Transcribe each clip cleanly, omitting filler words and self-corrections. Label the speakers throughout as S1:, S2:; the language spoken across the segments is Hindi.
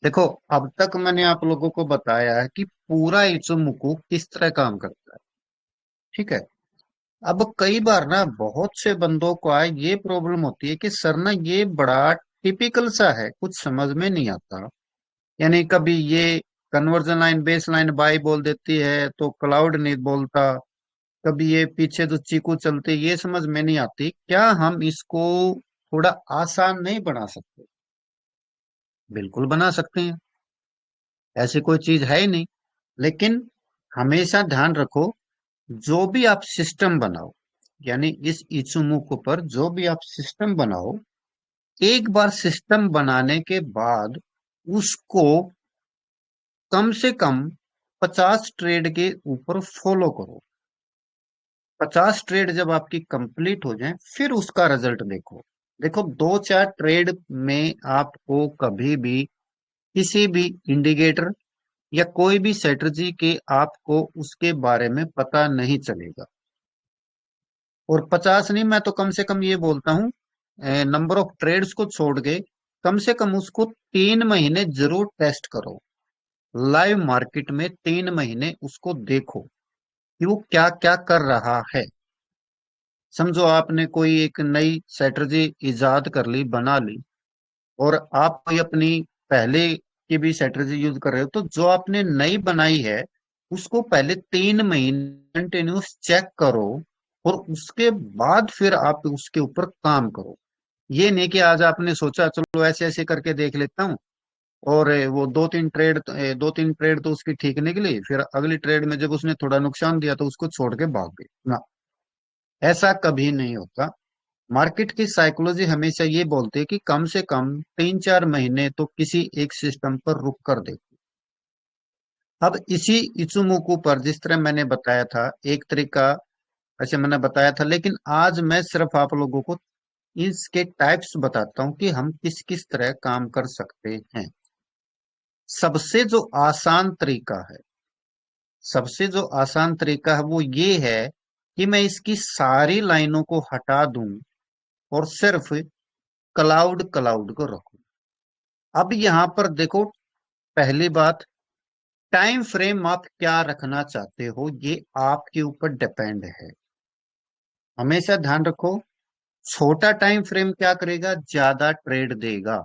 S1: देखो, अब तक मैंने आप लोगों को बताया है कि पूरा इचुमुकु किस तरह काम करता है। ठीक है। अब कई बार ना बहुत से बंदों को ये प्रॉब्लम होती है कि सर ना ये बड़ा टिपिकल सा है, कुछ समझ में नहीं आता। यानी कभी ये conversion line base line by बोल देती है तो क्लाउड नहीं बोलता। कभी ये पीछे जो चीकू चलती है, ये समझ में नहीं आती। क्या हम इसको थोड़ा आसान नहीं बना सकते? बिल्कुल बना सकते हैं, ऐसी कोई चीज है ही नहीं। लेकिन हमेशा ध्यान रखो, जो भी आप सिस्टम बनाओ, यानी इस इचुमुक पर जो भी आप सिस्टम बनाओ, एक बार सिस्टम बनाने के बाद उसको कम से कम 50 ट्रेड के ऊपर फॉलो करो। 50 ट्रेड जब आपकी कंप्लीट हो जाए फिर उसका रिजल्ट देखो। देखो, दो चार ट्रेड में आपको कभी भी किसी भी इंडिकेटर या कोई भी स्ट्रेटजी के आपको उसके बारे में पता नहीं चलेगा। और 50 नहीं, मैं तो कम से कम ये बोलता हूँ, नंबर ऑफ ट्रेड्स को छोड़ के कम से कम उसको 3 महीने जरूर टेस्ट करो। लाइव मार्केट में 3 महीने उसको देखो कि वो क्या क्या कर रहा है। समझो आपने कोई एक नई स्ट्रेटजी इजाद कर ली, बना ली, और आप कोई अपनी पहले की भी स्ट्रेटजी यूज कर रहे हो, तो जो आपने नई बनाई है उसको पहले 3 महीने कंटिन्यूस चेक करो, और उसके बाद फिर आप उसके ऊपर काम करो। ये नहीं कि आज आपने सोचा चलो ऐसे ऐसे करके देख लेता हूँ, और वो दो तीन ट्रेड तो उसकी ठीक निकली, फिर अगली ट्रेड में जब उसने थोड़ा नुकसान दिया तो उसको छोड़ के भाग गए ना। ऐसा कभी नहीं होता। मार्केट की साइकोलॉजी हमेशा ये बोलती है कि कम से कम 3 4 महीने तो किसी एक सिस्टम पर रुक कर देखो। अब इसी इचुमुकू पर जिस तरह मैंने बताया था एक तरीका, ऐसे मैंने बताया था, लेकिन आज मैं सिर्फ आप लोगों को इसके टाइप्स बताता हूँ कि हम किस किस तरह काम कर सकते हैं। सबसे जो आसान तरीका है, सबसे जो आसान तरीका है वो ये है कि मैं इसकी सारी लाइनों को हटा दूं और सिर्फ क्लाउड क्लाउड को रखूं। अब यहां पर देखो, पहली बात, टाइम फ्रेम आप क्या रखना चाहते हो ये आपके ऊपर डिपेंड है। हमेशा ध्यान रखो, छोटा टाइम फ्रेम क्या करेगा, ज्यादा ट्रेड देगा।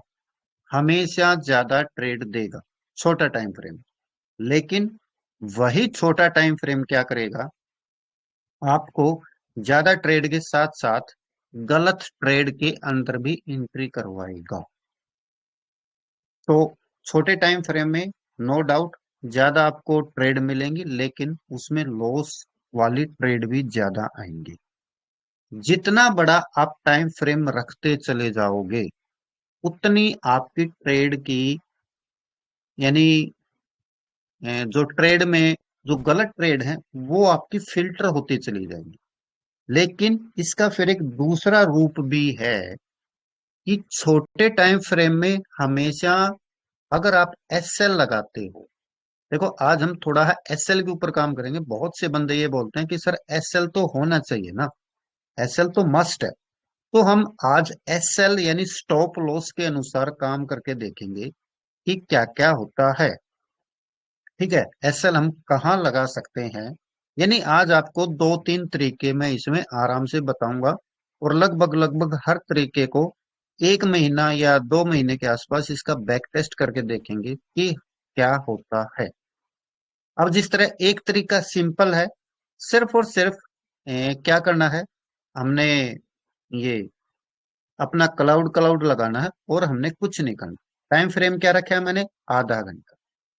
S1: हमेशा ज्यादा ट्रेड देगा छोटा टाइम फ्रेम। लेकिन वही छोटा टाइम फ्रेम क्या करेगा, आपको ज्यादा ट्रेड के साथ साथ गलत ट्रेड के अंदर भी एंट्री करवाएगा। तो छोटे टाइम फ्रेम में नो डाउट ज्यादा आपको ट्रेड मिलेंगी, लेकिन उसमें लॉस वाली ट्रेड भी ज्यादा आएंगी। जितना बड़ा आप टाइम फ्रेम रखते चले जाओगे, उतनी आपकी ट्रेड की, यानी जो ट्रेड में जो गलत ट्रेड है वो आपकी फिल्टर होती चली जाएगी। लेकिन इसका फिर एक दूसरा रूप भी है कि छोटे टाइम फ्रेम में हमेशा अगर आप एसएल लगाते हो, देखो आज हम थोड़ा एसएल के ऊपर काम करेंगे। बहुत से बंदे ये बोलते हैं कि सर एसएल तो होना चाहिए ना, एसएल तो मस्ट है। तो हम आज एसएल यानी स्टॉप लॉस के अनुसार काम करके देखेंगे कि क्या क्या होता है। ठीक है, एसएल हम कहाँ लगा सकते हैं, यानी आज आपको दो तीन तरीके मैं इसमें आराम से बताऊंगा, और लगभग लगभग हर तरीके को 1 महीना या 2 महीने के आसपास इसका बैक टेस्ट करके देखेंगे कि क्या होता है। अब जिस तरह एक तरीका सिंपल है, सिर्फ और सिर्फ क्या करना है, हमने ये अपना क्लाउड क्लाउड लगाना है और हमने कुछ नहीं करना। टाइम फ्रेम क्या रखा है मैंने, आधा घंटा।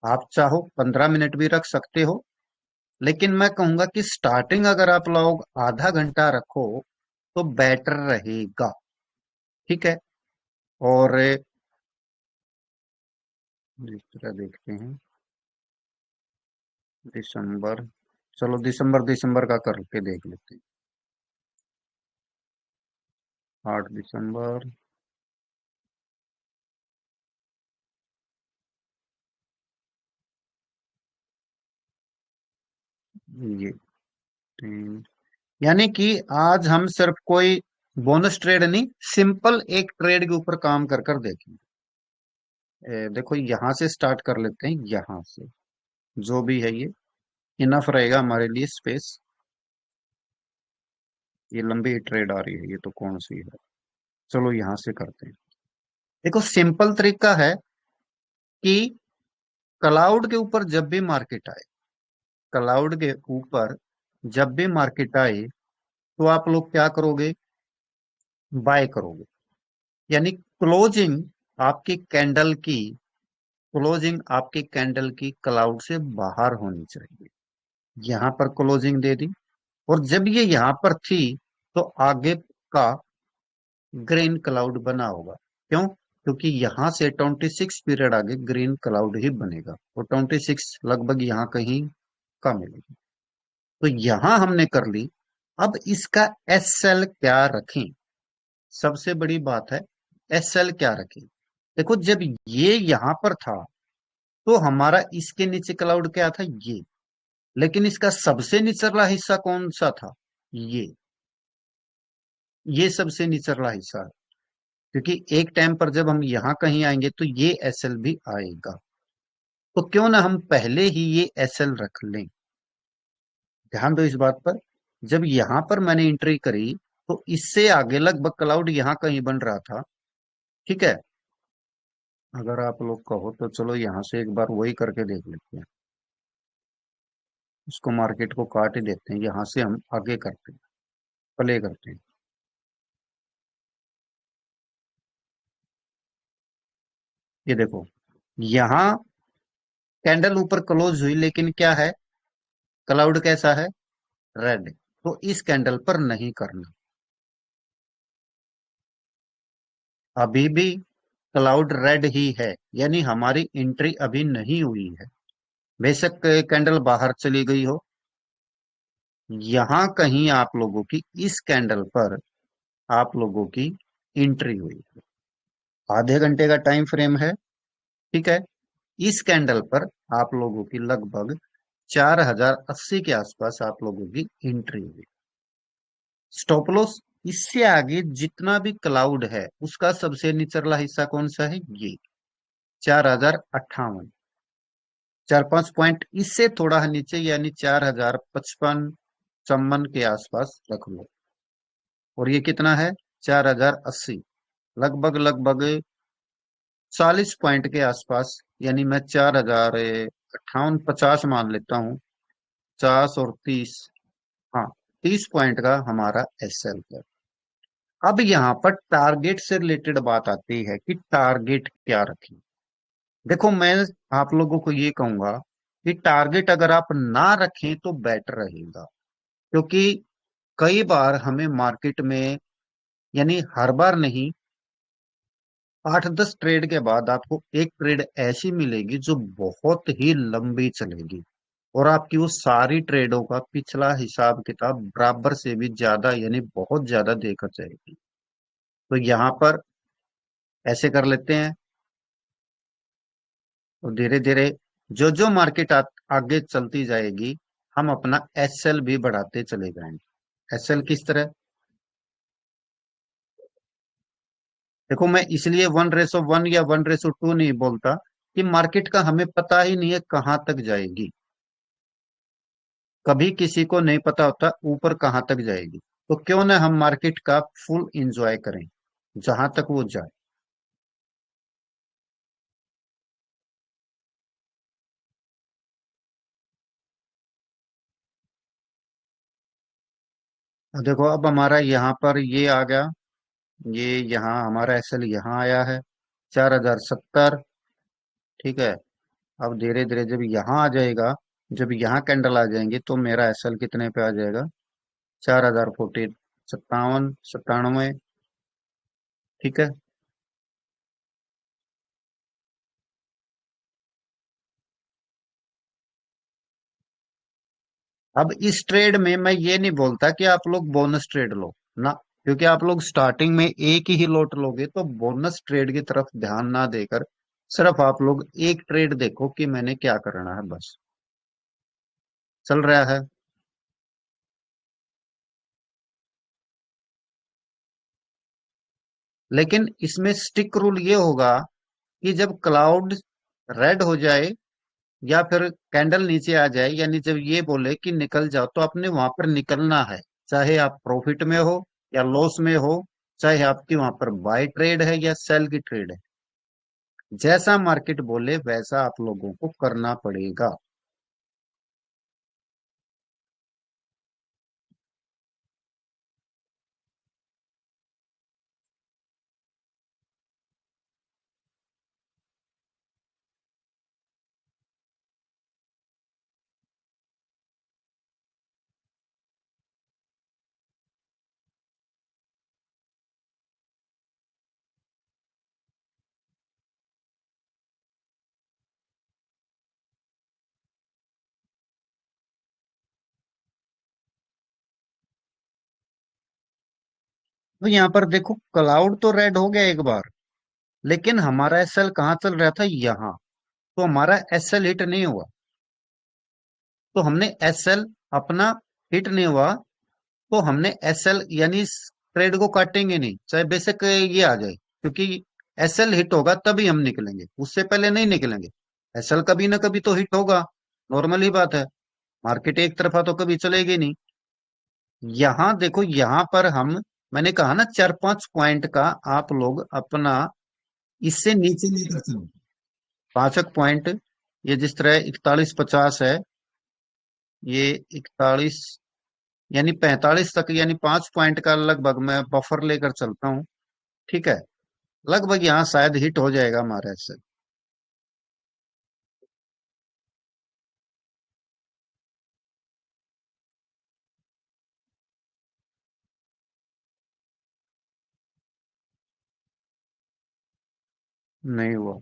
S1: आप चाहो 15 मिनट भी रख सकते हो, लेकिन मैं कहूंगा कि स्टार्टिंग अगर आप लोग आधा घंटा रखो तो बेटर रहेगा। ठीक है। और जिस तरह देखते हैं, दिसंबर, चलो दिसंबर दिसंबर का करके देख लेते हैं। 8 दिसंबर, ये 3, यानी कि आज हम सिर्फ कोई बोनस ट्रेड नहीं, सिंपल एक ट्रेड के ऊपर काम कर कर देखेंगे। देखो यहां से स्टार्ट कर लेते हैं, यहां से जो भी है ये इनफ रहेगा हमारे लिए स्पेस। ये लंबी ट्रेड आ रही है, ये तो कौन सी है। चलो यहां से करते हैं। देखो सिंपल तरीका है कि क्लाउड के ऊपर जब भी मार्केट आए, क्लाउड के ऊपर जब भी मार्केट आए, तो आप लोग क्या करोगे, बाय करोगे। यानी क्लोजिंग आपकी कैंडल की, क्लोजिंग आपकी कैंडल की क्लाउड से बाहर होनी चाहिए। यहां पर क्लोजिंग दे दी, और जब ये यहां पर थी तो आगे का ग्रीन क्लाउड बना होगा। क्यों? क्योंकि यहां से 26 पीरियड आगे ग्रीन क्लाउड ही बनेगा, और 26 लगभग यहाँ कहीं का मिलेगी। तो यहां हमने कर ली। अब इसका एस एल क्या रखें, सबसे बड़ी बात है एस एल क्या रखें। देखो जब ये यहां पर था तो हमारा इसके नीचे क्लाउड क्या था, लेकिन इसका सबसे निचला हिस्सा कौन सा था, ये ये सबसे निचला हिस्सा है। क्योंकि एक टाइम पर जब हम यहां कहीं आएंगे तो ये एस एल भी आएगा। तो क्यों ना हम पहले ही ये एस एल रख लें। ध्यान दो इस बात पर, जब यहां पर मैंने एंट्री करी तो इससे आगे लगभग क्लाउड यहां कहीं बन रहा था। ठीक है, अगर आप लोग कहो तो चलो यहां से एक बार वही करके देख लेते हैं। इसको मार्केट को काट ही देते हैं, यहां से हम आगे करते हैं, प्ले करते हैं। ये देखो यहां कैंडल ऊपर क्लोज हुई, लेकिन क्या है, क्लाउड कैसा है, रेड। तो इस कैंडल पर नहीं करना, अभी भी क्लाउड रेड ही है, यानी हमारी एंट्री अभी नहीं हुई है। बेशक कैंडल बाहर चली गई हो, यहां कहीं आप लोगों की इस कैंडल पर आप लोगों की एंट्री हुई है। आधे घंटे का टाइम फ्रेम है। ठीक है, इस कैंडल पर आप लोगों की लगभग 4080 के आसपास आप लोगों की एंट्री हुई। स्टॉप लॉस, इससे आगे जितना भी क्लाउड है उसका सबसे निचला हिस्सा कौन सा है, ये 4058। 4-5 पॉइंट इससे थोड़ा नीचे, यानी 4055 54 के आसपास रख लो। और ये कितना है, 4080। लगभग लगभग 40 पॉइंट के आसपास, यानी मैं 4058 50 मान लेता हूँ। 50 और 30, हाँ, 30 पॉइंट का हमारा एस एल है। अब यहाँ पर टारगेट से रिलेटेड बात आती है कि टारगेट क्या रखें। देखो मैं आप लोगों को ये कहूंगा कि टारगेट अगर आप ना रखें तो बेटर रहेगा। क्योंकि कई बार हमें मार्केट में, यानी हर बार नहीं, 8-10 ट्रेड के बाद आपको एक ट्रेड ऐसी मिलेगी जो बहुत ही लंबी चलेगी, और आपकी वो सारी ट्रेडों का पिछला हिसाब किताब बराबर से भी ज्यादा, यानी बहुत ज्यादा देखा जाएगी। तो यहाँ पर ऐसे कर लेते हैं, और धीरे धीरे जो जो मार्केट आगे चलती जाएगी, हम अपना एस एल भी बढ़ाते चले जाएंगे। एस एल किस तरह, देखो मैं इसलिए 1:1 या 1:2 नहीं बोलता कि मार्केट का हमें पता ही नहीं है कहाँ तक जाएगी। कभी किसी को नहीं पता होता ऊपर कहाँ तक जाएगी। तो क्यों ना हम मार्केट का फुल एंजॉय करें जहां तक वो जाए। देखो अब हमारा यहाँ पर ये आ गया, ये यहाँ हमारा एस एल यहाँ आया है 4070। ठीक है, अब धीरे धीरे जब यहाँ आ जाएगा, जब यहाँ कैंडल आ जाएंगे तो मेरा एस एल कितने पे आ जाएगा, 4040, 57 97। ठीक है, अब इस ट्रेड में मैं ये नहीं बोलता कि आप लोग बोनस ट्रेड लो ना, क्योंकि आप लोग स्टार्टिंग में एक ही लॉट लोगे तो बोनस ट्रेड की तरफ ध्यान ना देकर सिर्फ आप लोग एक ट्रेड देखो कि मैंने क्या करना है, बस चल रहा है। लेकिन इसमें स्टिक रूल ये होगा कि जब क्लाउड रेड हो जाए या फिर कैंडल नीचे आ जाए, यानी जब ये बोले कि निकल जाओ, तो आपने वहां पर निकलना है। चाहे आप प्रॉफिट में हो या लॉस में हो, चाहे आपकी वहां पर बाय ट्रेड है या सेल की ट्रेड है, जैसा मार्केट बोले वैसा आप लोगों को करना पड़ेगा। तो यहाँ पर देखो, क्लाउड तो रेड हो गया एक बार, लेकिन हमारा एसएल कहाँ चल रहा था, यहाँ। तो हमारा एसएल हिट नहीं हुआ। तो हमने एसएल अपना हिट नहीं हुआ, तो हमने एसएल यानी इस ट्रेड को काटेंगे नहीं, चाहे बेशक ये आ जाए, क्योंकि एसएल हिट होगा तभी हम निकलेंगे, उससे पहले नहीं निकलेंगे। एसएल कभी ना कभी तो हिट होगा, नॉर्मल ही बात है। मार्केट एक तरफा तो कभी चलेगी नहीं। यहाँ देखो, यहाँ पर हम, मैंने कहा ना 4-5 पॉइंट का आप लोग अपना इससे नीचे लेकर चलो। 5 पॉइंट, ये जिस तरह 41-50 है, ये 41 यानी 45 तक, यानी 5 पॉइंट का लगभग मैं बफर लेकर चलता हूँ। ठीक है, लगभग यहाँ शायद हिट हो जाएगा हमारे से। नहीं हुआ।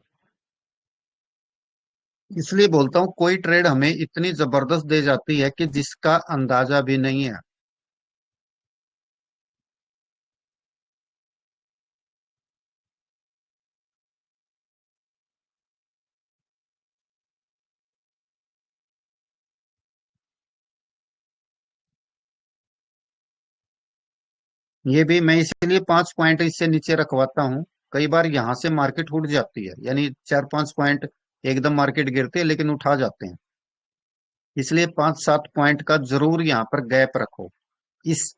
S1: इसलिए बोलता हूँ, कोई ट्रेड हमें इतनी जबरदस्त दे जाती है कि जिसका अंदाजा भी नहीं है। ये भी मैं इसीलिए 5 पॉइंट इससे नीचे रखवाता हूँ। कई बार यहाँ से मार्केट उठ जाती है, यानी 4-5 पॉइंट एकदम मार्केट गिरती है, लेकिन उठा जाते हैं। इसलिए 5-7 पॉइंट का जरूर यहाँ पर गैप रखो, इस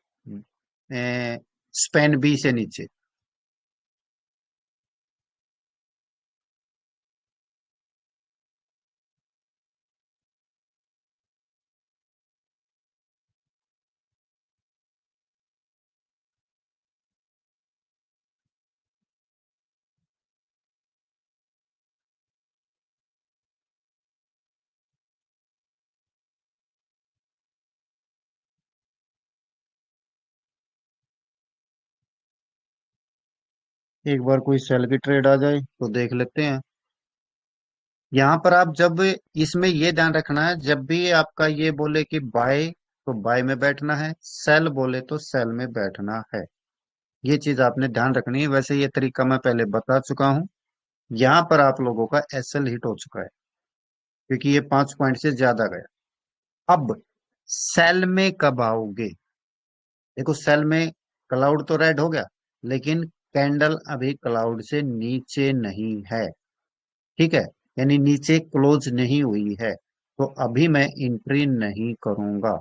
S1: स्पेन बी से नीचे। एक बार कोई सेल की ट्रेड आ जाए तो देख लेते हैं। यहाँ पर आप जब, इसमें ये ध्यान रखना है, जब भी आपका ये बोले कि बाय, तो बाय में बैठना है, सेल बोले तो सेल में बैठना है। ये चीज आपने ध्यान रखनी है। वैसे ये तरीका मैं पहले बता चुका हूँ। यहाँ पर आप लोगों का एसएल हिट हो चुका है, क्योंकि ये 5 पॉइंट से ज्यादा गया। अब सेल में कब आओगे? देखो, सेल में क्लाउड तो रेड हो गया, लेकिन कैंडल अभी क्लाउड से नीचे नहीं है। ठीक है, यानी नीचे क्लोज नहीं हुई है, तो अभी मैं एंट्री नहीं करूंगा।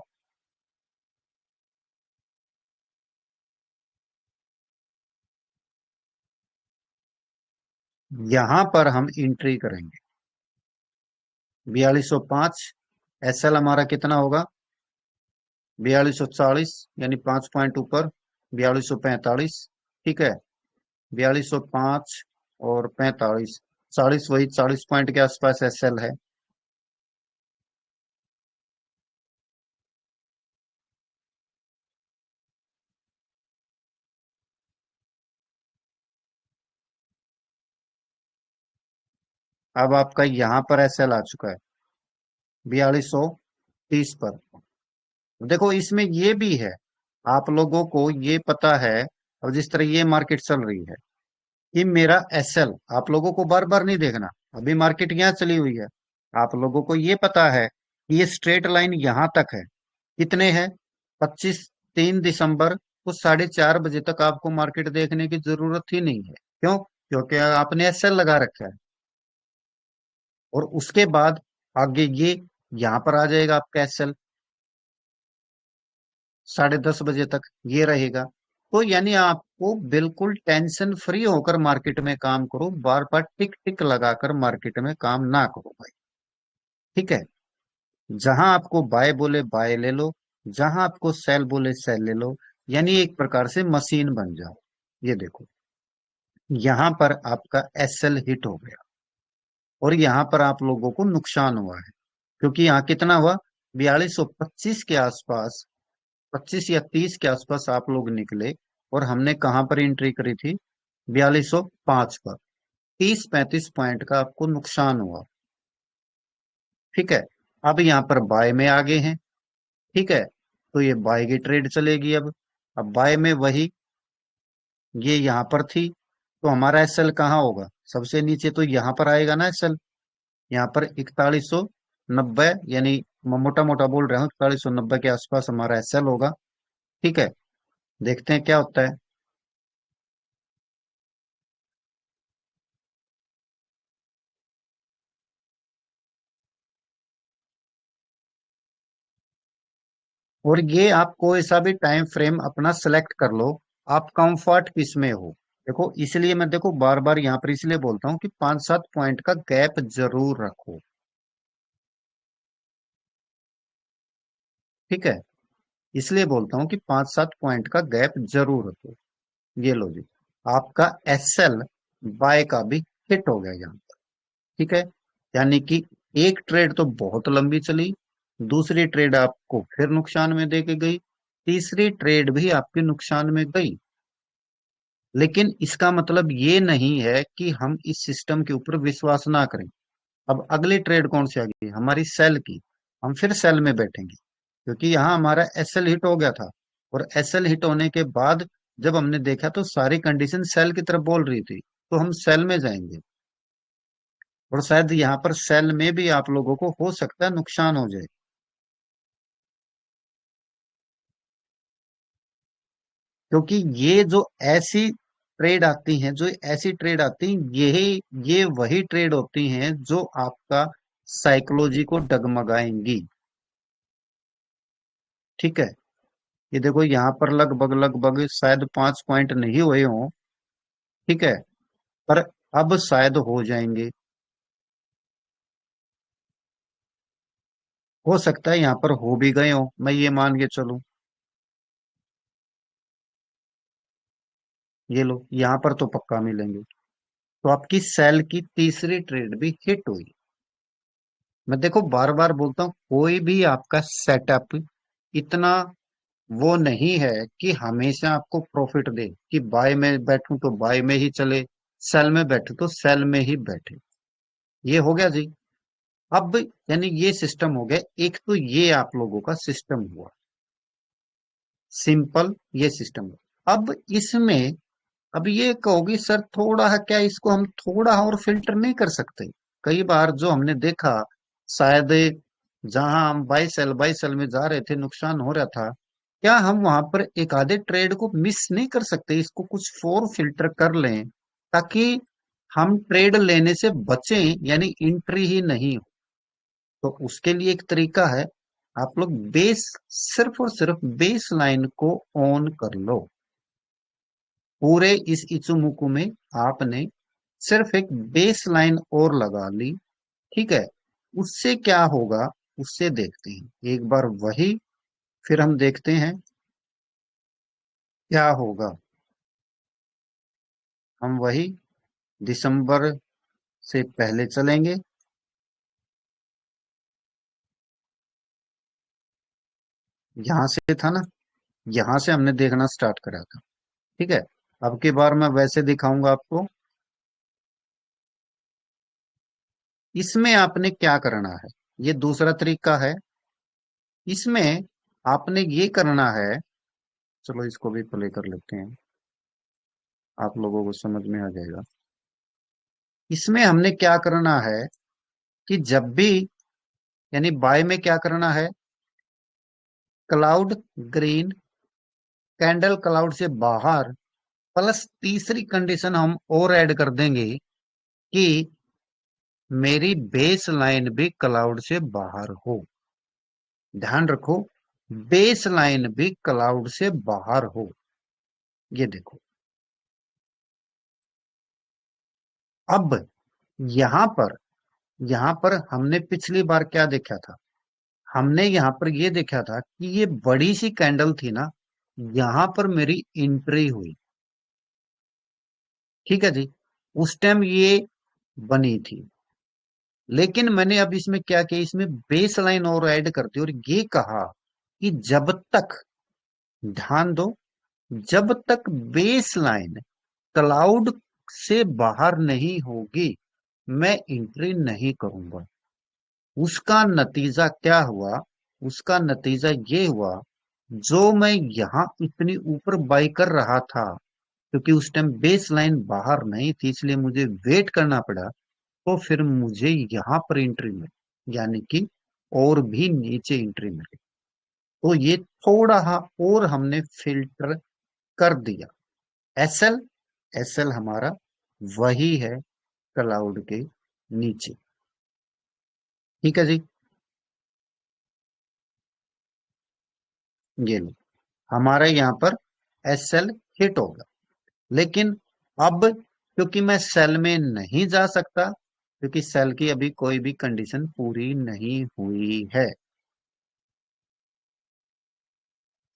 S1: यहां पर हम एंट्री करेंगे 4205। एसएल हमारा कितना होगा? 4240, यानी 5 पॉइंट ऊपर, 4245। ठीक है, 4205 और 45, 40, वही 40 पॉइंट के आसपास एसएल है। अब आपका यहां पर एसएल आ चुका है 4230 पर। देखो, इसमें ये भी है, आप लोगों को ये पता है, अब जिस तरह ये मार्केट चल रही है, कि मेरा एसएल आप लोगों को बार बार नहीं देखना। अभी मार्केट यहाँ चली हुई है, आप लोगों को ये पता है कि ये स्ट्रेट लाइन यहाँ तक है। कितने है? 25 3 दिसंबर को 4:30 बजे तक आपको मार्केट देखने की जरूरत ही नहीं है। क्यों? क्योंकि आपने एसएल लगा रखा है। और उसके बाद आगे ये यहाँ पर आ जाएगा आपका एसएल 10:30 बजे तक ये रहेगा। तो यानी आपको बिल्कुल टेंशन फ्री होकर मार्केट में काम करो, बार बार टिक टिक लगाकर मार्केट में काम ना करो भाई। ठीक है। जहां आपको बाय बोले बाय ले लो, जहां आपको सेल बोले सेल ले लो। यानी एक प्रकार से मशीन बन जाओ। ये देखो, यहां पर आपका एसएल हिट हो गया और यहां पर आप लोगों को नुकसान हुआ है। क्योंकि यहाँ कितना हुआ, 4225 के आसपास, 25 या 30 के आसपास आप लोग निकले। और हमने कहां पर एंट्री करी थी, 4205 पर। 30-35 पॉइंट का आपको नुकसान हुआ। ठीक है। अब यहाँ पर बाय में आगे हैं। ठीक है। तो ये बाय की ट्रेड चलेगी अब बाय में वही, ये यहाँ पर थी। तो हमारा एसएल कहाँ होगा, सबसे नीचे तो यहाँ पर आएगा ना एसएल। यहाँ पर 4190, यानी मैं मोटा मोटा बोल रहा हूँ, 4190 के आसपास हमारा एसएल होगा। ठीक है। देखते हैं क्या होता है। और ये आप कोई सा भी टाइम फ्रेम अपना सेलेक्ट कर लो, आप कंफर्ट किस में हो। देखो, इसलिए मैं देखो बार बार यहाँ पर इसलिए बोलता हूँ कि 5-7 पॉइंट का गैप जरूर रखो। ठीक है। इसलिए बोलता हूँ कि 5-7 पॉइंट का गैप जरूर रखो। ये लो जी, आपका एसएल बाय का भी हिट हो गया यहाँ पर। ठीक है। यानी कि एक ट्रेड तो बहुत लंबी चली, दूसरी ट्रेड आपको फिर नुकसान में दे के गई, तीसरी ट्रेड भी आपके नुकसान में गई। लेकिन इसका मतलब ये नहीं है कि हम इस सिस्टम के ऊपर विश्वास ना करें। अब अगली ट्रेड कौन सी आ गई, हमारी सेल की। हम फिर सेल में बैठेंगे, क्योंकि यहाँ हमारा एसएल हिट हो गया था। और एसएल हिट होने के बाद जब हमने देखा तो सारी कंडीशन सेल की तरफ बोल रही थी, तो हम सेल में जाएंगे। और शायद यहाँ पर सेल में भी आप लोगों को हो सकता है नुकसान हो जाए। क्योंकि ये जो ऐसी ट्रेड आती हैं, जो ऐसी ट्रेड आती हैं, ये वही ट्रेड होती हैं जो आपका साइकोलॉजी को डगमगाएंगी। ठीक है। ये देखो, यहाँ पर लगभग लगभग शायद 5 पॉइंट नहीं हुए हों। ठीक है। पर अब शायद हो जाएंगे। हो सकता है यहाँ पर हो भी गए हो, मैं ये मान के चलूं। ये लो, यहाँ पर तो पक्का मिलेंगे। तो आपकी सेल की तीसरी ट्रेड भी हिट हुई। मैं देखो बार बार बोलता हूँ, कोई भी आपका सेटअप इतना वो नहीं है कि हमेशा आपको प्रॉफिट दे, कि बाय में बैठूं तो बाय में ही चले, सेल में बैठे तो सेल में ही बैठे। ये हो गया जी। अब यानी ये सिस्टम हो गया एक, तो ये आप लोगों का सिस्टम हुआ सिंपल, ये सिस्टम हुआ। अब इसमें, अब ये कहोगी सर थोड़ा है क्या, इसको हम थोड़ा और फिल्टर नहीं कर सकते। कई बार जो हमने देखा, शायद जहां हम बाई सेल में जा रहे थे, नुकसान हो रहा था, क्या हम वहां पर एक आधे ट्रेड को मिस नहीं कर सकते, इसको कुछ फोर फिल्टर कर लें, ताकि हम ट्रेड लेने से बचें, यानी एंट्री ही नहीं हो। तो उसके लिए एक तरीका है, आप लोग बेस, सिर्फ और सिर्फ बेस लाइन को ऑन कर लो। पूरे इस इचुमुकु में आपने सिर्फ एक बेस लाइन और लगा ली। ठीक है। उससे क्या होगा, उससे देखते हैं एक बार वही, फिर हम देखते हैं क्या होगा। हम वही दिसंबर से पहले चलेंगे। यहां से था ना, यहां से हमने देखना स्टार्ट करा था। ठीक है। अब की बार मैं वैसे दिखाऊंगा आपको। इसमें आपने क्या करना है, ये दूसरा तरीका है। इसमें आपने ये करना है, चलो इसको भी प्ले कर लेते हैं, आप लोगों को समझ में आ जाएगा। इसमें हमने क्या करना है कि जब भी, यानी बाय में क्या करना है, क्लाउड ग्रीन कैंडल क्लाउड से बाहर, प्लस तीसरी कंडीशन हम और ऐड कर देंगे कि मेरी बेस लाइन भी क्लाउड से बाहर हो। ध्यान रखो, बेस लाइन भी क्लाउड से बाहर हो। ये देखो, अब यहां यहां पर हमने पिछली बार क्या देखा था? हमने यहां पर ये देखा था कि ये बड़ी सी कैंडल थी ना, यहां पर मेरी एंट्री हुई। ठीक है जी, उस टाइम ये बनी थी। लेकिन मैंने अब इसमें क्या किया, इसमें बेस लाइन और ऐड कर दी और ये कहा कि जब तक, ध्यान दो, जब तक बेस लाइन क्लाउड से बाहर नहीं होगी, मैं एंट्री नहीं करूंगा। उसका नतीजा क्या हुआ? उसका नतीजा ये हुआ, जो मैं यहां इतनी ऊपर बाई कर रहा था, क्योंकि उस टाइम बेस लाइन बाहर नहीं थी इसलिए मुझे वेट करना पड़ा, तो फिर मुझे यहां पर एंट्री मिली, यानी कि और भी नीचे एंट्री मिली। तो ये थोड़ा और हमने फिल्टर कर दिया। एसएल, एसएल हमारा वही है क्लाउड के नीचे। ठीक है जी, ये लो, हमारा यहाँ पर एसएल हिट होगा। लेकिन अब क्योंकि मैं सेल में नहीं जा सकता, क्योंकि सेल की अभी कोई भी कंडीशन पूरी नहीं हुई है।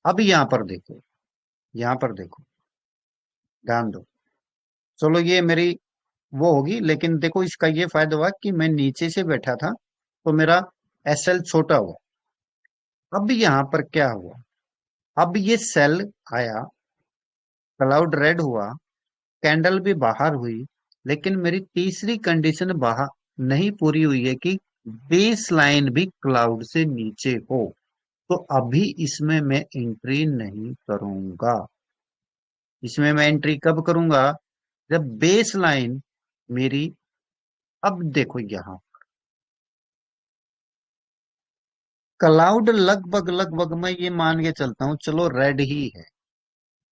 S1: अब यहाँ पर देखो, यहाँ पर देखो, ध्यान दो। चलो ये मेरी वो होगी, लेकिन देखो इसका ये फायदा हुआ कि मैं नीचे से बैठा था तो मेरा एसएल छोटा हुआ। अब यहाँ पर क्या हुआ, अब ये सेल आया, क्लाउड रेड हुआ, कैंडल भी बाहर हुई, लेकिन मेरी तीसरी कंडीशन बाहर नहीं पूरी हुई है कि बेस लाइन भी क्लाउड से नीचे हो। तो अभी इसमें मैं एंट्री नहीं करूंगा। इसमें मैं एंट्री कब करूंगा? जब बेस लाइन मेरी, अब देखो यहां क्लाउड लगभग लगभग मैं ये मान के चलता हूं, चलो रेड ही है,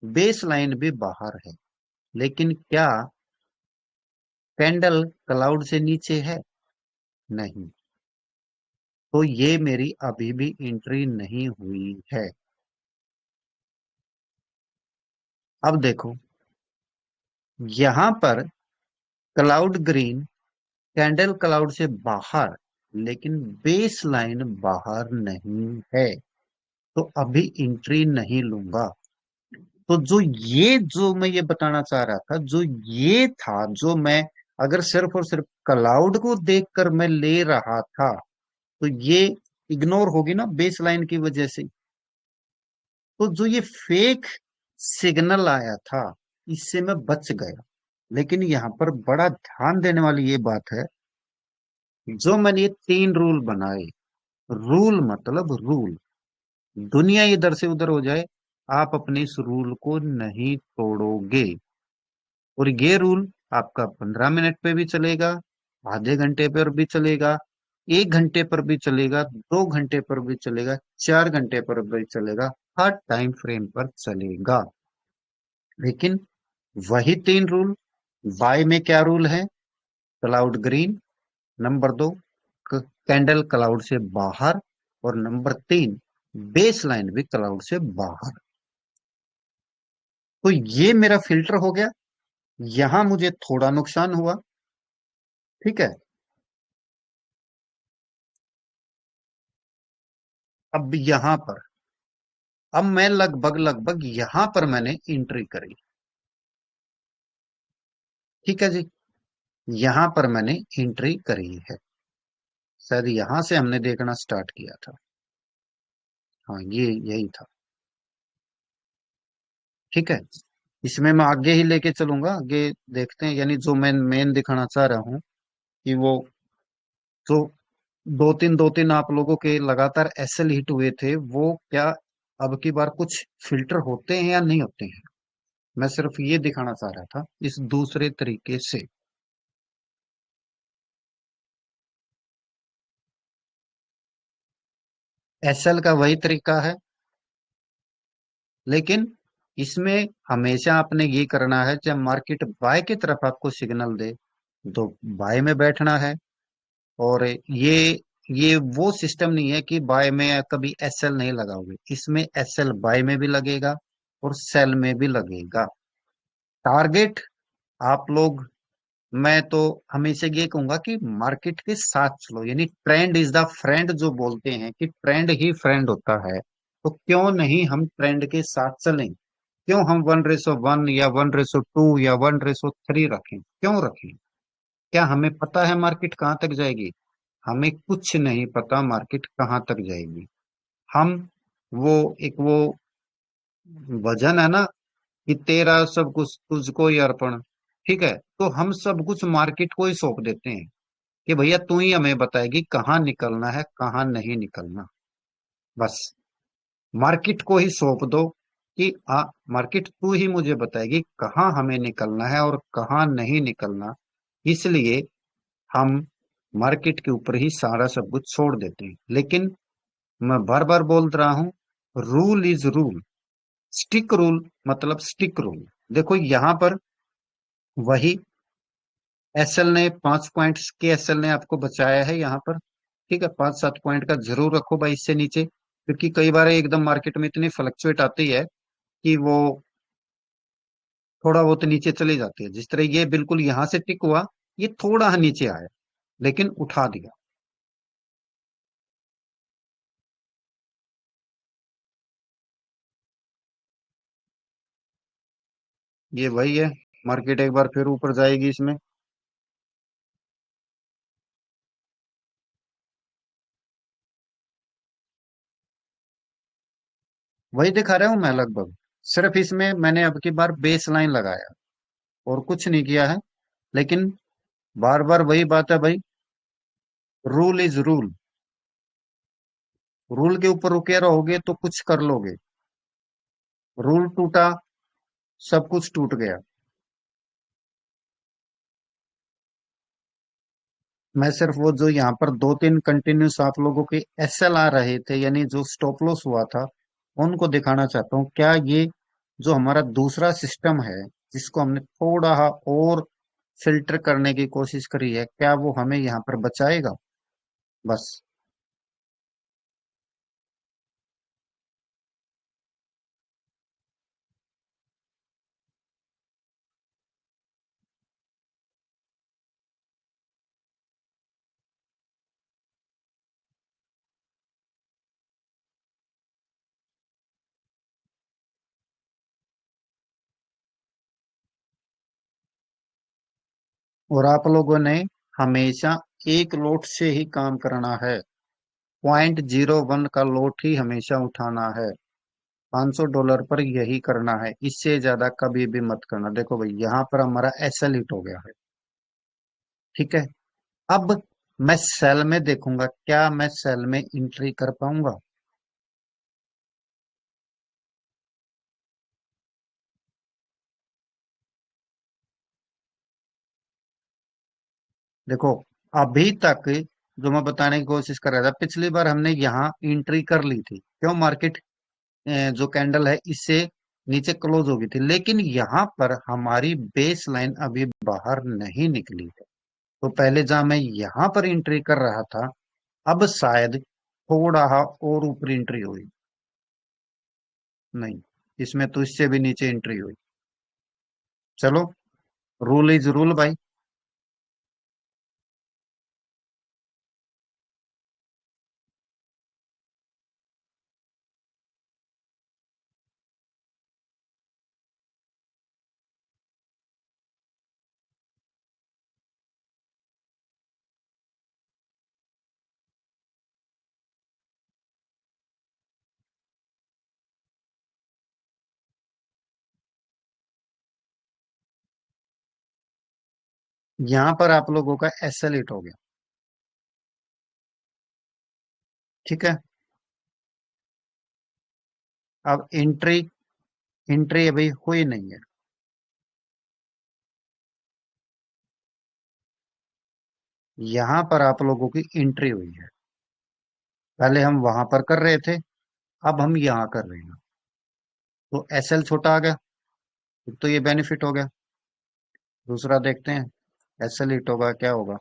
S1: बेस लाइन भी बाहर है, लेकिन क्या कैंडल क्लाउड से नीचे है? नहीं। तो ये मेरी अभी भी एंट्री नहीं हुई है। अब देखो, यहां पर क्लाउड ग्रीन, कैंडल क्लाउड से बाहर, लेकिन बेस लाइन बाहर नहीं है, तो अभी एंट्री नहीं लूंगा। तो जो मैं ये बताना चाह रहा था, जो ये था, जो मैं अगर सिर्फ और सिर्फ क्लाउड को देखकर मैं ले रहा था, तो ये इग्नोर होगी ना बेस लाइन की वजह से। तो जो ये फेक सिग्नल आया था, इससे मैं बच गया। लेकिन यहाँ पर बड़ा ध्यान देने वाली ये बात है, जो मैंने ये तीन रूल बनाए, रूल मतलब रूल, दुनिया इधर से उधर हो जाए, आप अपने इस रूल को नहीं तोड़ोगे। और ये रूल आपका 15 मिनट पे भी चलेगा, आधे घंटे पर भी चलेगा, 1 घंटे पर भी चलेगा, 2 घंटे पर भी चलेगा, 4 घंटे पर भी चलेगा, हर टाइम फ्रेम पर चलेगा। लेकिन वही तीन रूल, बाय में क्या रूल है? Cloud green, number 2 candle cloud से बाहर, और नंबर 3 बेस लाइन भी क्लाउड से बाहर। तो ये मेरा फिल्टर हो गया। यहां मुझे थोड़ा नुकसान हुआ। ठीक है, अब यहां पर, अब मैं लगभग लगभग यहां पर मैंने एंट्री करी। ठीक है जी, यहां पर मैंने एंट्री करी है। शायद यहां से हमने देखना स्टार्ट किया था। हाँ, ये यही था। ठीक है, इसमें मैं आगे ही लेके चलूंगा, आगे देखते हैं। यानी जो मैं मेन दिखाना चाह रहा हूँ कि वो जो दो तीन आप लोगों के लगातार एसएल हिट हुए थे, वो क्या अब की बार कुछ फिल्टर होते हैं या नहीं होते हैं? मैं सिर्फ ये दिखाना चाह रहा था इस दूसरे तरीके से। एसएल का वही तरीका है, लेकिन इसमें हमेशा आपने ये करना है, जब मार्केट बाय की तरफ आपको सिग्नल दे, तो बाय में बैठना है। और ये वो सिस्टम नहीं है कि बाय में कभी एस एल नहीं लगाओगे, इसमें एस एल बाय में भी लगेगा और सेल में भी लगेगा। टारगेट आप लोग, मैं तो हमेशा ये कहूंगा कि मार्केट के साथ चलो, यानी ट्रेंड इज द फ्रेंड, जो बोलते हैं कि ट्रेंड ही फ्रेंड होता है। तो क्यों नहीं हम ट्रेंड के साथ चलें? क्यों हम 1:1 या 1:2 या 1:3 रखें? क्यों रखें? क्या हमें पता है मार्केट कहाँ तक जाएगी? हमें कुछ नहीं पता मार्केट कहाँ तक जाएगी। हम वो एक वो भजन है ना, कि तेरा सब कुछ तुझको ही अर्पण। ठीक है, तो हम सब कुछ मार्केट को ही सौंप देते हैं कि भैया तू ही हमें बताएगी कहाँ निकलना है कहाँ नहीं निकलना। बस मार्केट को ही सौंप दो कि मार्केट तू ही मुझे बताएगी कहाँ हमें निकलना है और कहाँ नहीं निकलना। इसलिए हम मार्केट के ऊपर ही सारा सब कुछ छोड़ देते हैं। लेकिन मैं बार बार बोल रहा हूं, rule is rule, stick rule, मतलब स्टिक रूल। देखो यहां पर वही एसएल ने 5 पॉइंट्स के एसएल ने आपको बचाया है यहाँ पर। ठीक है, 5-7 पॉइंट का जरूर रखो भाई इससे नीचे, क्योंकि कई बार एकदम मार्केट में इतनी फ्लक्चुएट आती है कि वो थोड़ा बहुत नीचे चली जाती है। जिस तरह ये बिल्कुल यहाँ से टिक हुआ, ये थोड़ा नीचे आया लेकिन उठा दिया। ये वही है, मार्केट एक बार फिर ऊपर जाएगी इसमें। वही दिखा रहा हूं मैं लगभग। सिर्फ इसमें मैंने अब की बार बेस लाइन लगाया और कुछ नहीं किया है। लेकिन बार बार वही बात है भाई, रूल इज रूल। रूल के ऊपर रुके रहोगे तो कुछ कर लोगे। रूल टूटा, सब कुछ टूट गया। मैं सिर्फ वो जो यहाँ पर 2-3 कंटिन्यूस आप लोगों के एसएल आ रहे थे, यानी जो स्टॉप लॉस हुआ था, उनको दिखाना चाहता हूँ। क्या ये जो हमारा दूसरा सिस्टम है, जिसको हमने थोड़ा और फिल्टर करने की कोशिश करी है, क्या वो हमें यहाँ पर बचाएगा? बस। और आप लोगों ने हमेशा एक लोट से ही काम करना है। $0.01 का लोट ही हमेशा उठाना है। $500 पर यही करना है, इससे ज्यादा कभी भी मत करना। देखो भाई, यहाँ पर हमारा एसएल हिट हो गया है। ठीक है, अब मैं सेल में देखूंगा, क्या मैं सेल में एंट्री कर पाऊंगा? देखो, अभी तक जो मैं बताने की कोशिश कर रहा था, पिछली बार हमने यहाँ एंट्री कर ली थी। क्यों? मार्केट जो कैंडल है इससे नीचे क्लोज हो गई थी, लेकिन यहाँ पर हमारी बेस लाइन अभी बाहर नहीं निकली है। तो पहले जहां मैं यहाँ पर एंट्री कर रहा था, अब शायद थोड़ा और ऊपर एंट्री हुई। नहीं, इसमें तो इससे भी नीचे एंट्री हुई। चलो, रूल इज रूल भाई। यहाँ पर आप लोगों का एसएल हो गया। ठीक है, अब एंट्री एंट्री अभी हुई नहीं है। यहाँ पर आप लोगों की एंट्री हुई है। पहले हम वहां पर कर रहे थे, अब हम यहाँ कर रहे हैं। तो एसएल छोटा आ गया, एक तो ये बेनिफिट हो गया। दूसरा देखते हैं, एसएल हिट होगा क्या होगा।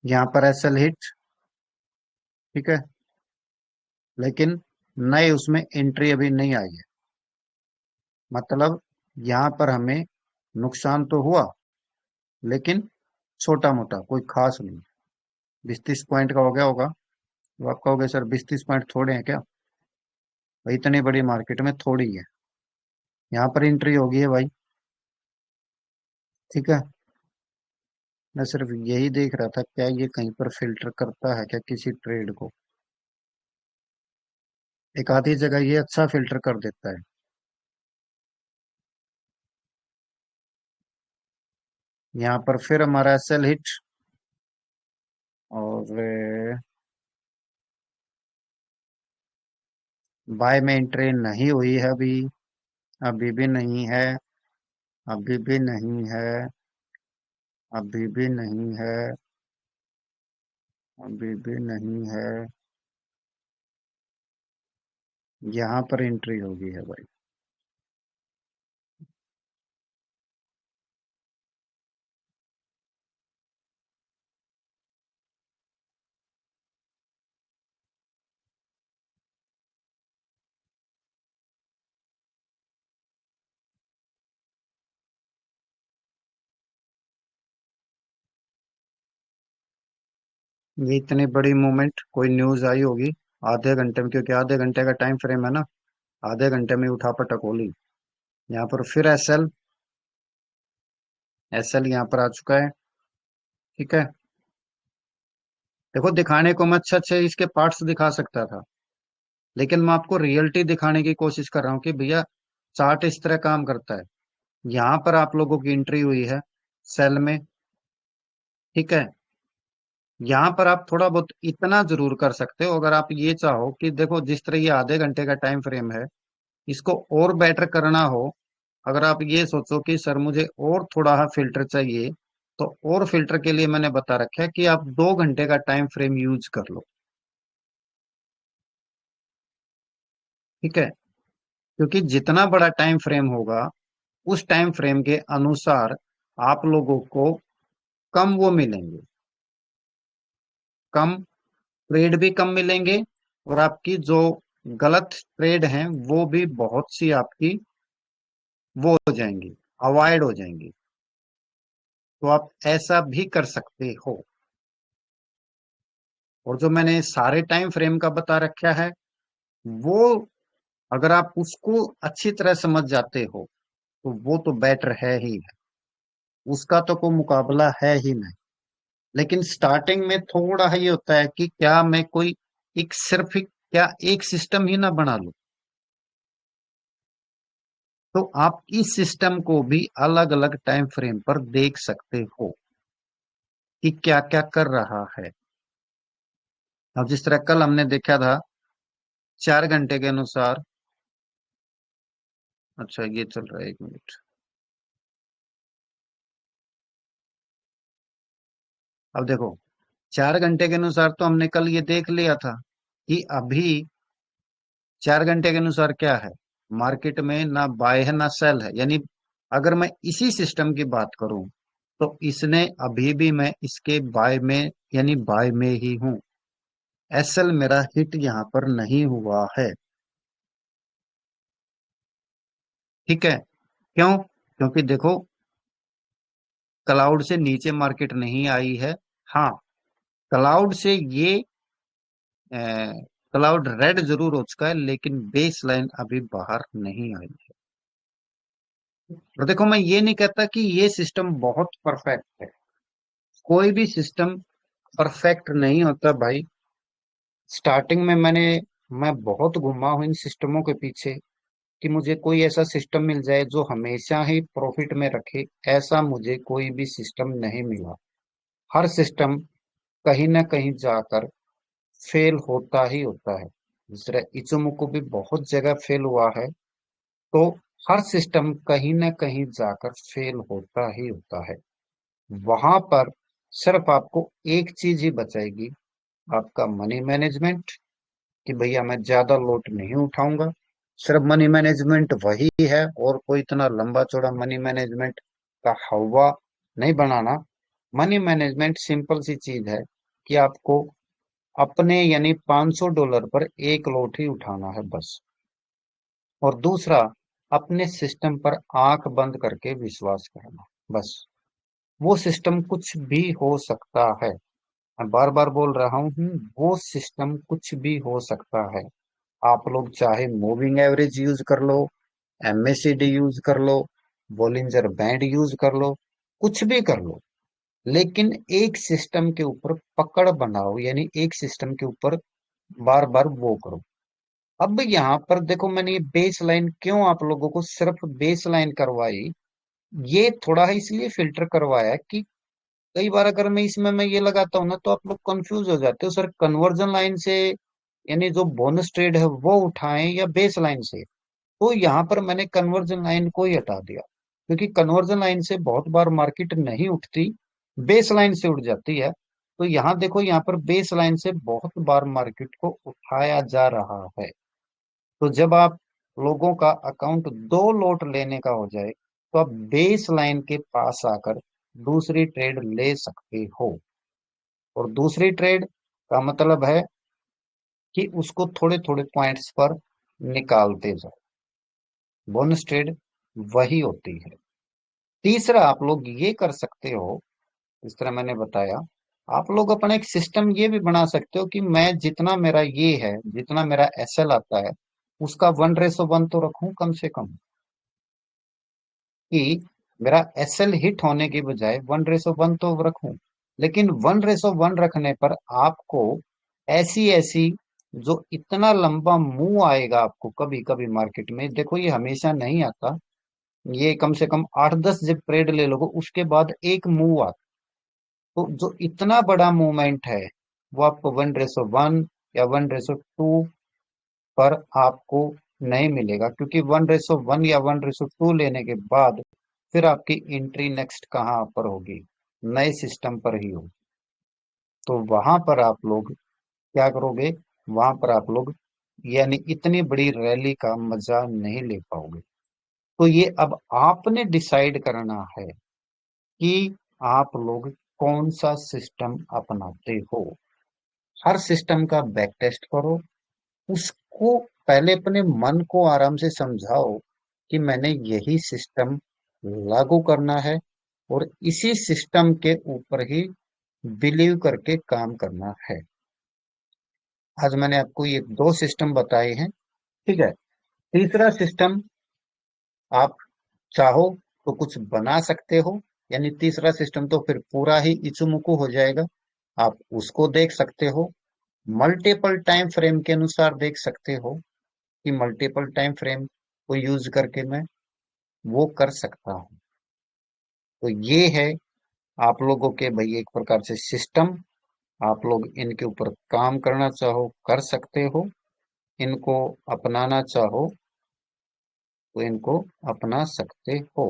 S1: यहाँ पर एसएल हिट। ठीक है। लेकिन नए उसमें एंट्री अभी नहीं आई है। मतलब यहाँ पर हमें नुकसान तो हुआ, लेकिन छोटा मोटा, कोई खास नहीं। 20-30 पॉइंट का हो गया होगा। तो आप कहोगे सर 20-30 पॉइंट थोड़े हैं क्या? भाई इतनी बड़ी मार्केट में थोड़ी है। यहाँ पर एंट्री होगी है भाई। ठीक है। मैं सिर्फ यही देख रहा था, क्या ये कहीं पर फिल्टर करता है क्या किसी ट्रेड को? एक आधी जगह ये अच्छा फिल्टर कर देता है। यहाँ पर फिर हमारा एसएल हिट। और बाय में एंट्री नहीं हुई है अभी। अभी भी नहीं है। अभी भी नहीं है। अभी भी नहीं है। अभी भी नहीं है। यहाँ पर एंट्री होगी है भाई। ये इतनी बड़ी मूवमेंट कोई न्यूज आई होगी आधे घंटे में, क्योंकि आधे घंटे का टाइम फ्रेम है ना। आधे घंटे में उठा पटक होली। यहाँ पर फिर एसएल। एसएल यहाँ पर आ चुका है। ठीक है। देखो, दिखाने को मैं अच्छे अच्छे इसके पार्ट्स दिखा सकता था, लेकिन मैं आपको रियलिटी दिखाने की कोशिश कर रहा हूँ कि भैया चार्ट इस तरह काम करता है। यहाँ पर आप लोगों की एंट्री हुई है सेल में। ठीक है। यहाँ पर आप थोड़ा बहुत इतना जरूर कर सकते हो, अगर आप ये चाहो कि देखो जिस तरह ये आधे घंटे का टाइम फ्रेम है, इसको और बेटर करना हो। अगर आप ये सोचो कि सर मुझे और थोड़ा फिल्टर चाहिए, तो और फिल्टर के लिए मैंने बता रखा है कि आप 2 घंटे का टाइम फ्रेम यूज कर लो। ठीक है। क्योंकि जितना बड़ा टाइम फ्रेम होगा, उस टाइम फ्रेम के अनुसार आप लोगों को कम वो मिलेंगे। कम ट्रेड भी कम मिलेंगे, और आपकी जो गलत ट्रेड हैं वो भी बहुत सी आपकी वो हो जाएंगी, अवॉइड हो जाएंगी। तो आप ऐसा भी कर सकते हो। और जो मैंने सारे टाइम फ्रेम का बता रखा है, वो अगर आप उसको अच्छी तरह समझ जाते हो, तो वो तो बेटर है ही है। उसका तो कोई मुकाबला है ही नहीं। लेकिन स्टार्टिंग में थोड़ा ये होता है कि क्या मैं कोई एक सिर्फ क्या एक सिस्टम ही ना बना लूं। तो आप इस सिस्टम को भी अलग अलग टाइम फ्रेम पर देख सकते हो कि क्या क्या कर रहा है। अब जिस तरह कल हमने देखा था 4 घंटे के अनुसार। अच्छा, ये चल रहा है, 1 मिनट। अब देखो, 4 घंटे के अनुसार तो हमने कल ये देख लिया था कि अभी 4 घंटे के अनुसार क्या है। मार्केट में ना बाय है ना सेल है, यानी अगर मैं इसी सिस्टम की बात करूं, तो इसने अभी भी मैं इसके बाय में, यानी बाय में ही हूं। एसएल मेरा हिट यहां पर नहीं हुआ है। ठीक है। क्यों? क्योंकि देखो, क्लाउड से नीचे मार्केट नहीं आई है। हाँ, क्लाउड से ये क्लाउड रेड जरूर हो चुका है, लेकिन बेस लाइन अभी बाहर नहीं आई है। और देखो, मैं ये नहीं कहता कि ये सिस्टम बहुत परफेक्ट है। कोई भी सिस्टम परफेक्ट नहीं होता भाई। स्टार्टिंग में मैं बहुत घुमा हूं इन सिस्टमों के पीछे कि मुझे कोई ऐसा सिस्टम मिल जाए जो हमेशा ही प्रॉफिट में रखे। ऐसा मुझे कोई भी सिस्टम नहीं मिला। हर सिस्टम कहीं ना कहीं जाकर फेल होता ही होता है। दूसरा इचुमुको भी बहुत जगह फेल हुआ है। तो हर सिस्टम कहीं ना कहीं जाकर फेल होता ही होता है। वहां पर सिर्फ आपको एक चीज ही बचाएगी, आपका मनी मैनेजमेंट। कि भैया मैं ज्यादा लोड नहीं उठाऊंगा। सिर्फ मनी मैनेजमेंट वही है, और कोई इतना लंबा चौड़ा मनी मैनेजमेंट का हवा नहीं बनाना मनी मैनेजमेंट सिंपल सी चीज है कि आपको अपने यानी $500 पर एक लॉट ही उठाना है बस। और दूसरा, अपने सिस्टम पर आंख बंद करके विश्वास करना बस। वो सिस्टम कुछ भी हो सकता है, मैं बार बार बोल रहा हूँ, वो सिस्टम कुछ भी हो सकता है। आप लोग चाहे मूविंग एवरेज यूज कर लो, एमएसीडी यूज कर लो, बॉलिंजर बैंड यूज कर लो, कुछ भी कर लो, लेकिन एक सिस्टम के ऊपर पकड़ बनाओ, यानी एक सिस्टम के ऊपर बार बार वो करो। अब यहाँ पर देखो, मैंने ये बेस लाइन क्यों आप लोगों को सिर्फ बेस लाइन करवाई, ये थोड़ा है इसलिए फिल्टर करवाया कि कई बार अगर मैं ये लगाता हूँ ना, तो आप लोग कंफ्यूज हो जाते हो, सर कन्वर्जन लाइन से यानी जो बोनस ट्रेड है वो उठाएं या बेस लाइन से। तो यहाँ पर मैंने कन्वर्जन लाइन को ही हटा दिया, क्योंकि कन्वर्जन लाइन से बहुत बार मार्केट नहीं उठती, बेस लाइन से उठ जाती है। तो यहाँ देखो, यहाँ पर बेस लाइन से बहुत बार मार्केट को उठाया जा रहा है। तो जब आप लोगों का अकाउंट दो लॉट लेने का हो जाए, तो आप बेस लाइन के पास आकर दूसरी ट्रेड ले सकते हो। और दूसरी ट्रेड का मतलब है कि उसको थोड़े थोड़े पॉइंट्स पर निकालते जाओ। बोनस ट्रेड वही होती है। तीसरा, आप लोग ये कर सकते हो, इस तरह मैंने बताया, आप लोग अपना एक सिस्टम ये भी बना सकते हो कि मैं जितना मेरा ये है, जितना मेरा एसएल आता है, उसका 1:1 तो रखूं कम से कम, कि मेरा एसएल हिट होने की बजाय 1:1 तो रखूं। लेकिन 1:1 रखने पर आपको ऐसी ऐसी जो इतना लंबा मुंह आएगा आपको कभी कभी मार्केट में, देखो ये हमेशा नहीं आता, ये कम से कम 8-10 जब ट्रेड ले लोगे उसके बाद एक मूव आता। तो जो इतना बड़ा मूवमेंट है, वो आपको 1:1 या 1:2 पर आपको नहीं मिलेगा, क्योंकि 1:1 या 1:2 लेने के बाद फिर आपकी एंट्री नेक्स्ट कहाँ पर होगी, नए सिस्टम पर ही होगी। तो वहां पर आप लोग क्या करोगे, वहां पर आप लोग यानी इतनी बड़ी रैली का मजा नहीं ले पाओगे। तो ये अब आपने डिसाइड करना है कि आप लोग कौन सा सिस्टम अपनाते हो। हर सिस्टम का बैक टेस्ट करो, उसको पहले अपने मन को आराम से समझाओ कि मैंने यही सिस्टम लागू करना है और इसी सिस्टम के ऊपर ही बिलीव करके काम करना है। आज मैंने आपको ये दो सिस्टम बताए हैं, ठीक है। तीसरा सिस्टम आप चाहो तो कुछ बना सकते हो, यानी तीसरा सिस्टम तो फिर पूरा ही इचुमुकु हो जाएगा। आप उसको देख सकते हो, मल्टीपल टाइम फ्रेम के अनुसार देख सकते हो कि मल्टीपल टाइम फ्रेम को यूज करके मैं वो कर सकता हूँ। तो ये है आप लोगों के भाई एक प्रकार से सिस्टम, आप लोग इनके ऊपर काम करना चाहो कर सकते हो, इनको अपनाना चाहो तो इनको अपना सकते हो।